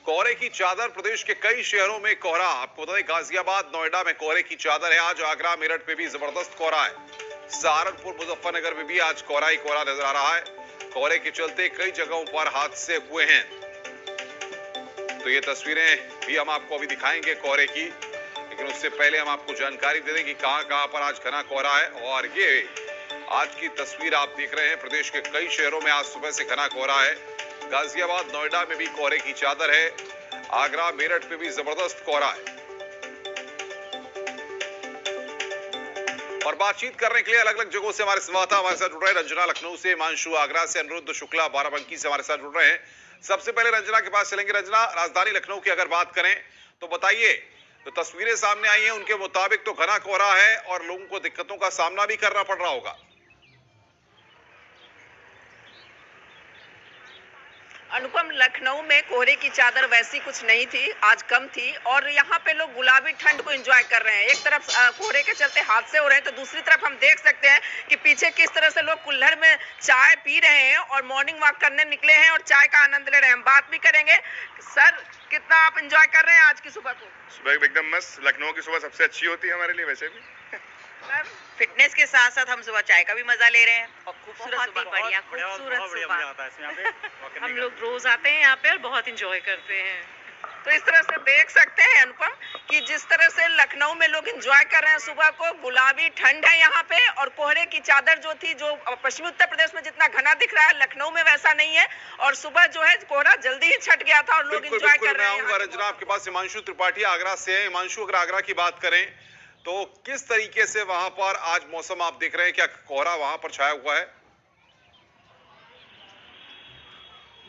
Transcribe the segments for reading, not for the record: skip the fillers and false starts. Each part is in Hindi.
कोहरे की चादर, प्रदेश के कई शहरों में कोहरा। आपको बता दें, गाजियाबाद, नोएडा में कोहरे की चादर है। आज आगरा, मेरठ में भी जबरदस्त कोहरा है। सहारनपुर, मुजफ्फरनगर में भी आज कोहरा ही कोहरा नजर आ रहा है। कोहरे के चलते कई जगहों पर हादसे हुए हैं। तो ये तस्वीरें भी हम आपको अभी दिखाएंगे कोहरे की, लेकिन उससे पहले हम आपको जानकारी दे दें कि कहां पर आज घना कोहरा है। और ये आज की तस्वीर आप देख रहे हैं। प्रदेश के कई शहरों में आज सुबह से घना कोहरा है। गाजियाबाद, नोएडा में भी कोहरे की चादर है। आगरा, मेरठ में भी जबरदस्त कोहरा है। और बातचीत करने के लिए अलग अलग जगहों से हमारे संवाददाता हमारे साथ जुड़ रहे हैं। रंजना लखनऊ से, हिमांशु आगरा से, अनिरुद्ध शुक्ला बाराबंकी से हमारे साथ जुड़ रहे हैं। सबसे पहले रंजना के पास चलेंगे। रंजना, राजधानी लखनऊ की अगर बात करें तो बताइए, तो तस्वीरें सामने आई हैं, उनके मुताबिक तो घना कोहरा है और लोगों को दिक्कतों का सामना भी करना पड़ रहा होगा। अनुपम, लखनऊ में कोहरे की चादर वैसी कुछ नहीं थी, आज कम थी और यहाँ पे लोग गुलाबी ठंड को एंजॉय कर रहे हैं। एक तरफ कोहरे के चलते हादसे हो रहे हैं तो दूसरी तरफ हम देख सकते हैं कि पीछे किस तरह से लोग कुल्हड़ में चाय पी रहे हैं और मॉर्निंग वॉक करने निकले हैं और चाय का आनंद ले रहे हैं। हम बात भी करेंगे। सर, कितना आप एंजॉय कर रहे हैं आज की सुबह को? सुबह एकदम मस्त। लखनऊ की सुबह सबसे अच्छी होती है हमारे लिए वैसे भी। फिटनेस के साथ साथ हम सुबह चाय का भी मजा ले रहे हैं और खूबसूरत बढ़िया खूबसूरत सुबह हम लोग रोज आते हैं यहाँ पे और बहुत एंजॉय करते हैं। तो इस तरह से देख सकते हैं अनुपम कि जिस तरह से लखनऊ में लोग एंजॉय कर रहे हैं सुबह को। गुलाबी ठंड है यहाँ पे और कोहरे की चादर जो थी, जो पश्चिमी उत्तर प्रदेश में जितना घना दिख रहा है, लखनऊ में वैसा नहीं है। और सुबह जो है कोहरा जल्दी ही छट गया था और लोग एंजॉय कर रहे हैं। रंजना, आपके पास हिमांशु त्रिपाठी आगरा से है। हिमांशु, अगर आगरा की बात करें तो किस तरीके से वहां पर आज मौसम आप देख रहे हैं? क्या कोहरा वहां पर छाया हुआ है?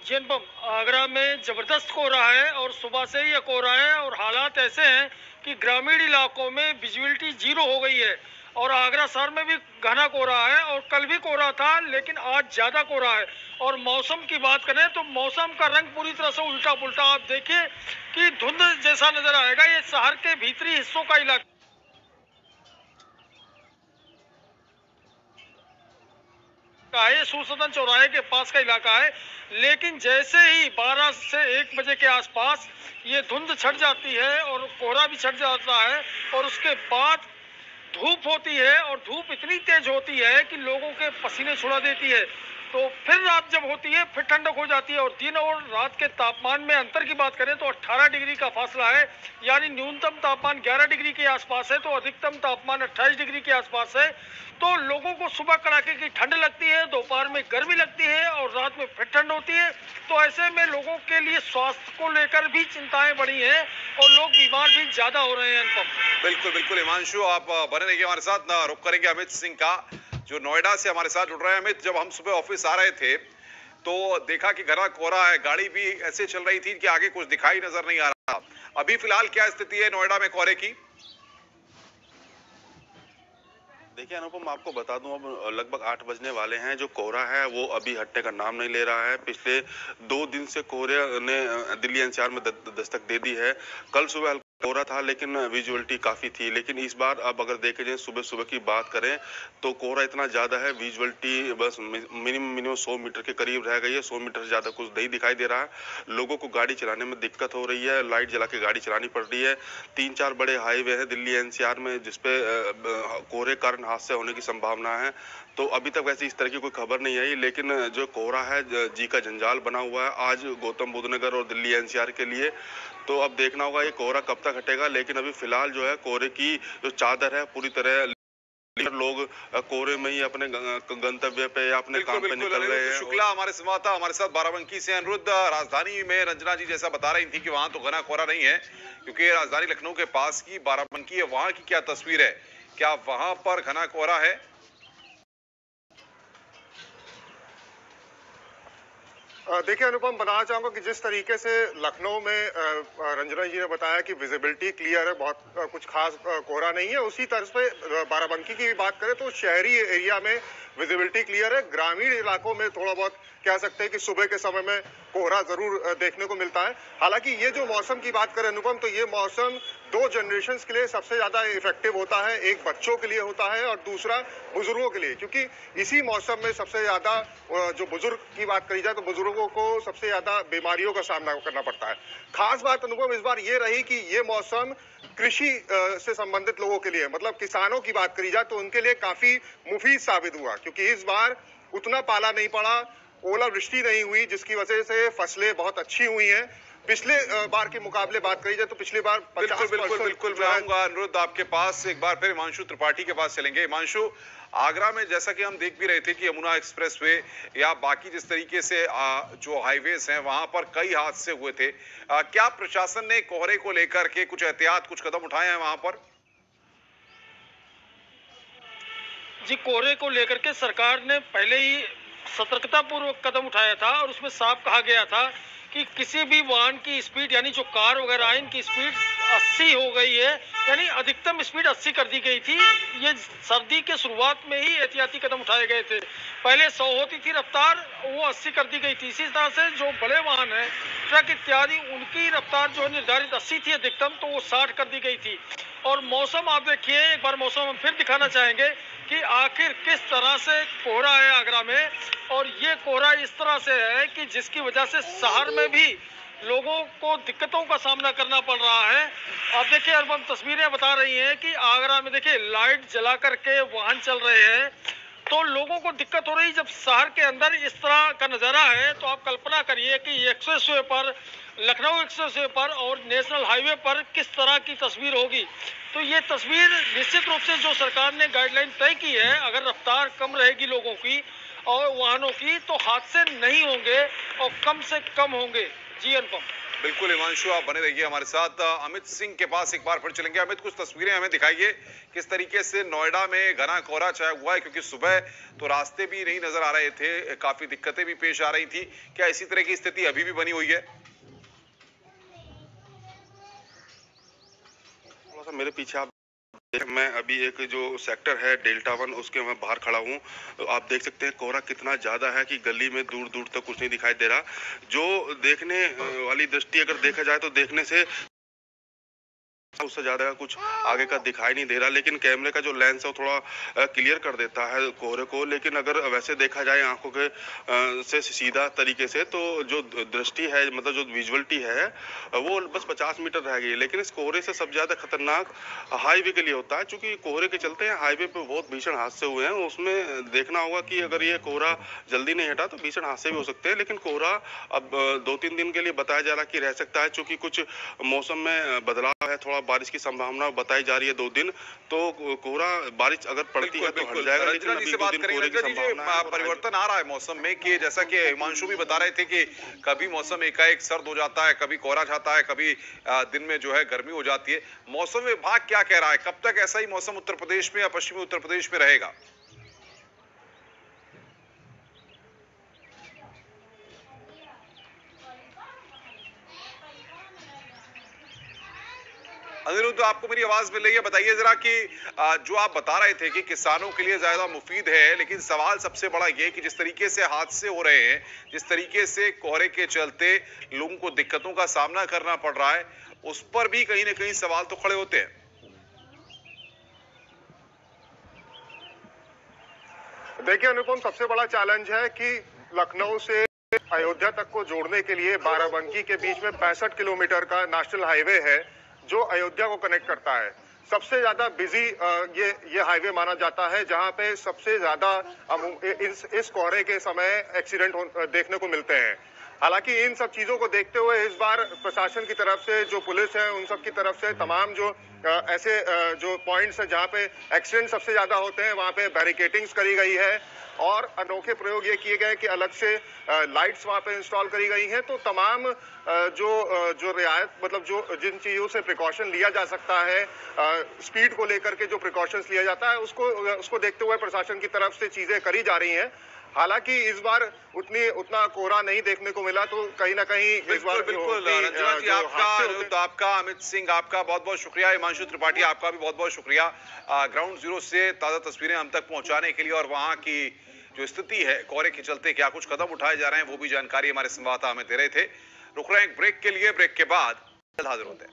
जी अनुपम, आगरा में जबरदस्त कोहरा है और सुबह से ही यह कोहरा है और हालात ऐसे हैं कि ग्रामीण इलाकों में विजिबिलिटी 0 हो गई है। और आगरा शहर में भी घना कोहरा है और कल भी कोहरा था, लेकिन आज ज्यादा कोहरा है। और मौसम की बात करें तो मौसम का रंग पूरी तरह से उल्टा पुल्टा। आप देखिए कि धुंध जैसा नजर आएगा। ये शहर के भीतरी हिस्सों का इलाका है, सूरसदन चौराहे के पास का इलाका है। लेकिन जैसे ही 12 से 1 बजे के आसपास ये धुंध छट जाती है और कोहरा भी छट जाता है और उसके बाद धूप होती है और धूप इतनी तेज होती है कि लोगों के पसीने छुड़ा देती है। तो फिर रात जब होती है फिर ठंडक हो जाती है। और दिन और रात के तापमान में अंतर की बात करें तो 18 डिग्री का फासला है, यानी न्यूनतम तापमान 11 डिग्री के आसपास है तो अधिकतम तापमान 28 डिग्री के आसपास है। तो लोगों को सुबह कड़ाके की ठंड लगती है, दोपहर में गर्मी लगती है और रात में फिर ठंड होती है। तो ऐसे में लोगों के लिए स्वास्थ्य को लेकर भी चिंताएं बढ़ी हैं और लोग बीमार भी ज्यादा हो रहे हैं। अनुपम, बिल्कुल बिल्कुल हिमांशु, आप बने रहिए हमारे साथ। रुक करेंगे अमित सिंह का, जो नोएडा से हमारे साथ जुड़ रहे हैं। अमित, जब हम सुबह ऑफिस आ रहे थे तो देखा कि घना कोहरा है, गाड़ी भी ऐसे चल रही थी कि आगे कुछ दिखाई नजर नहीं आ रहा। अभी फिलहाल क्या स्थिति है नोएडा में कोहरे की? देखिए अनुपम, आपको बता दूं, अब लगभग 8 बजने वाले हैं। जो कोहरा है वो अभी हटने का नाम नहीं ले रहा है। पिछले 2 दिन से कोहरे ने दिल्ली एनसीआर में दस्तक दे दी है। कल सुबह कोहरा था लेकिन विजुअलिटी काफी थी। लेकिन इस बार अब अगर देखे जाए सुबह सुबह की बात करें तो कोहरा इतना ज्यादा है, विजुअलिटी बस मिनिमम 100 मीटर के करीब रह गई है। 100 मीटर से ज्यादा कुछ नहीं दिखाई दे रहा है। लोगों को गाड़ी चलाने में दिक्कत हो रही है, लाइट जला के गाड़ी चलानी पड़ रही है। 3-4 बड़े हाईवे हैं दिल्ली एनसीआर में जिसपे कोहरे कारण हादसे होने की संभावना है। तो अभी तक वैसे इस तरह की कोई खबर नहीं आई, लेकिन जो कोहरा है जी का जंजाल बना हुआ है आज गौतम बुद्ध नगर और दिल्ली एनसीआर के लिए। तो अब देखना होगा ये कोहरा कब तक हटेगा। लेकिन अभी फिलहाल जो है कोहरे की जो चादर है पूरी तरह, लोग कोहरे में ही अपने गंतव्य पे या अपने काम पे निकल रहे हैं। शुक्ला हमारे संवाददाता हमारे साथ बाराबंकी से। अनिरुद्ध, राजधानी में रंजना जी जैसा बता रही थी कि वहां तो घना कोहरा नहीं है क्योंकि राजधानी लखनऊ के पास की बाराबंकी है, वहां की क्या तस्वीर है? क्या वहां पर घना कोहरा है? देखिए अनुपम, बताना चाहूंगा कि जिस तरीके से लखनऊ में रंजना जी ने बताया कि विजिबिलिटी क्लियर है, बहुत कुछ खास कोहरा नहीं है, उसी तर्ज पे बाराबंकी की भी बात करें तो शहरी एरिया में विजिबिलिटी क्लियर है। ग्रामीण इलाकों में थोड़ा बहुत कह सकते हैं कि सुबह के समय में कोहरा जरूर देखने को मिलता है। हालांकि ये जो मौसम की बात करें अनुपम, तो ये मौसम दो जनरेशंस के लिए सबसे ज्यादा इफेक्टिव होता है। एक बच्चों के लिए होता है और दूसरा बुजुर्गों के लिए, क्योंकि इसी मौसम में सबसे ज्यादा जो बुजुर्ग की बात करी जाए तो बुजुर्गों को सबसे ज्यादा बीमारियों का सामना करना पड़ता है। खास बात अनुपम इस बार ये रही कि ये मौसम कृषि से संबंधित लोगों के लिए, मतलब किसानों की बात करी जाए तो उनके लिए काफी मुफीद साबित हुआ, क्योंकि इस बार उतना पाला नहीं पड़ा, ओलावृष्टि नहीं हुई, जिसकी वजह से फसलें बहुत अच्छी हुई हैं। पिछले बार के मुकाबले बात करी जाए तो पिछली बार 50% बिल्कुल मैं आऊंगा अनुरुद्ध आपके पास। एक बार फिर हिमांशु त्रिपाठी के पास चलेंगे। हिमांशु, आगरा में जैसा कि हम देख भी रहे थे कि यमुना एक्सप्रेसवे या बाकी जिस तरीके से जो हाईवेज हैं वहां पर कई हादसे हुए थे, क्या प्रशासन ने कोहरे को लेकर के कुछ एहतियात, कुछ कदम उठाए हैं वहां पर? जी, कोहरे को लेकर के सरकार ने पहले ही सतर्कता पूर्वक कदम उठाया था और उसमें साफ कहा गया था कि किसी भी वाहन की स्पीड, यानी जो कार वगैरह है, इनकी स्पीड 80 हो गई है, यानी अधिकतम स्पीड 80 कर दी गई थी। ये सर्दी के शुरुआत में ही एहतियाती कदम उठाए गए थे। पहले 100 होती थी रफ्तार, वो 80 कर दी गई थी। इसी तरह से जो बड़े वाहन हैं, ट्रक इत्यादि, उनकी रफ्तार जो है निर्धारित 80 थी अधिकतम, तो वो 60 कर दी गई थी। और मौसम आप देखिए, एक बार मौसम हम फिर दिखाना चाहेंगे कि आखिर किस तरह से कोहरा है आगरा में। और ये कोहरा इस तरह से है कि जिसकी वजह से शहर में भी लोगों को दिक्कतों का सामना करना पड़ रहा है। आप देखिए, अब हम तस्वीरें बता रही हैं कि आगरा में देखिए लाइट जला करके वाहन चल रहे हैं, तो लोगों को दिक्कत हो रही। जब शहर के अंदर इस तरह का नज़ारा है तो आप कल्पना करिए कि एक्सप्रेसवे पर, लखनऊ एक्सप्रेसवे पर और नेशनल हाईवे पर किस तरह की तस्वीर होगी। तो ये तस्वीर निश्चित रूप से जो सरकार ने गाइडलाइन तय की है, अगर रफ्तार कम रहेगी लोगों की और वाहनों की, तो हादसे नहीं होंगे और कम से कम होंगे। जी अनुपम। बिल्कुल हिमांशु, आप बने रहिए हमारे साथ। अमित सिंह के पास एक बार फिर चलेंगे। अमित, कुछ तस्वीरें हमें दिखाइए, किस तरीके से नोएडा में घना कोहरा छाया हुआ है, क्योंकि सुबह तो रास्ते भी नहीं नजर आ रहे थे, काफी दिक्कतें भी पेश आ रही थी। क्या इसी तरह की स्थिति अभी भी बनी हुई है? थोड़ा सा मेरे पीछे आप, मैं अभी एक जो सेक्टर है डेल्टा 1 उसके मैं बाहर खड़ा हूँ। तो आप देख सकते हैं कोहरा कितना ज़्यादा है कि गली में दूर दूर तक कुछ नहीं दिखाई दे रहा। जो देखने वाली दृष्टि अगर देखा जाए तो देखने से उससे ज्यादा कुछ आगे का दिखाई नहीं दे रहा, लेकिन कैमरे का जो लेंस है वो थोड़ा क्लियर कर देता है कोहरे को। लेकिन अगर वैसे देखा जाए आंखों के से सीधा तरीके से, तो जो दृष्टि है, मतलब जो विजुअलिटी है, वो बस 50 मीटर रह गई। लेकिन इस कोहरे से सबसे ज्यादा खतरनाक हाईवे के लिए होता है, क्योंकि कोहरे के चलते हाईवे पे बहुत भीषण हादसे हुए हैं। उसमें देखना होगा कि अगर ये कोहरा जल्दी नहीं हटा तो भीषण हादसे भी हो सकते हैं। लेकिन कोहरा अब 2-3 दिन के लिए बताया जा रहा कि रह सकता है, क्योंकि कुछ मौसम में बदलाव है, थोड़ा बारिश की संभावना बताई जा रही है 2 दिन। तो कोहरा, बारिश अगर पड़ती है तो हट जाएगा, लेकिन अभी 2 दिन कोहरे की संभावना है। परिवर्तन आ रहा है मौसम में, कि जैसा कि हिमांशु भी बता रहे थे कि कभी मौसम एकाएक सर्द हो जाता है, कभी कोहरा छाता है, कभी दिन में जो है गर्मी हो जाती है। मौसम विभाग क्या कह रहा है, कब तक ऐसा ही मौसम उत्तर प्रदेश में या पश्चिमी उत्तर प्रदेश में रहेगा? अनिरुद्ध, आपको मेरी आवाज मिल रही है? बताइए जरा कि जो आप बता रहे थे कि किसानों के लिए ज्यादा मुफीद है, लेकिन सवाल सबसे बड़ा ये कि जिस तरीके से हादसे हो रहे हैं, जिस तरीके से कोहरे के चलते लोगों को दिक्कतों का सामना करना पड़ रहा है, उस पर भी कहीं ना कहीं सवाल तो खड़े होते हैं। देखिए अनुपम, सबसे बड़ा चैलेंज है कि लखनऊ से अयोध्या तक को जोड़ने के लिए बाराबंकी के बीच में 65 किलोमीटर का नेशनल हाईवे है जो अयोध्या को कनेक्ट करता है। सबसे ज्यादा बिजी ये हाईवे माना जाता है, जहां पे सबसे ज्यादा इस कोहरे के समय एक्सीडेंट देखने को मिलते हैं। हालांकि इन सब चीजों को देखते हुए इस बार प्रशासन की तरफ से, जो पुलिस है उन सब की तरफ से, तमाम जो ऐसे जो पॉइंट्स हैं जहां पे एक्सीडेंट सबसे ज्यादा होते हैं वहां पे बैरिकेटिंग्स करी गई है और अनोखे प्रयोग ये किए गए कि अलग से लाइट्स वहां पे इंस्टॉल करी गई हैं। तो तमाम जो रियायत, मतलब जो जिन चीजों से प्रिकॉशन लिया जा सकता है, स्पीड को लेकर के जो प्रिकॉशंस लिया जाता है, उसको देखते हुए प्रशासन की तरफ से चीजें करी जा रही हैं। हालांकि इस बार उतना कोहरा नहीं देखने को मिला, तो कहीं ना कहीं इस बार बिल्कुल रंजना जी, आपका अमित सिंह, आपका बहुत बहुत शुक्रिया। हिमांशु त्रिपाठी, आपका भी बहुत बहुत शुक्रिया ग्राउंड जीरो से ताजा तस्वीरें हम तक पहुंचाने के लिए और वहां की जो स्थिति है कोहरे के चलते क्या कुछ कदम उठाए जा रहे हैं, वो भी जानकारी हमारे संवाददाता हमें दे रहे थे। रुक रहे हैं एक ब्रेक के लिए, ब्रेक के बाद हाजिर होते हैं।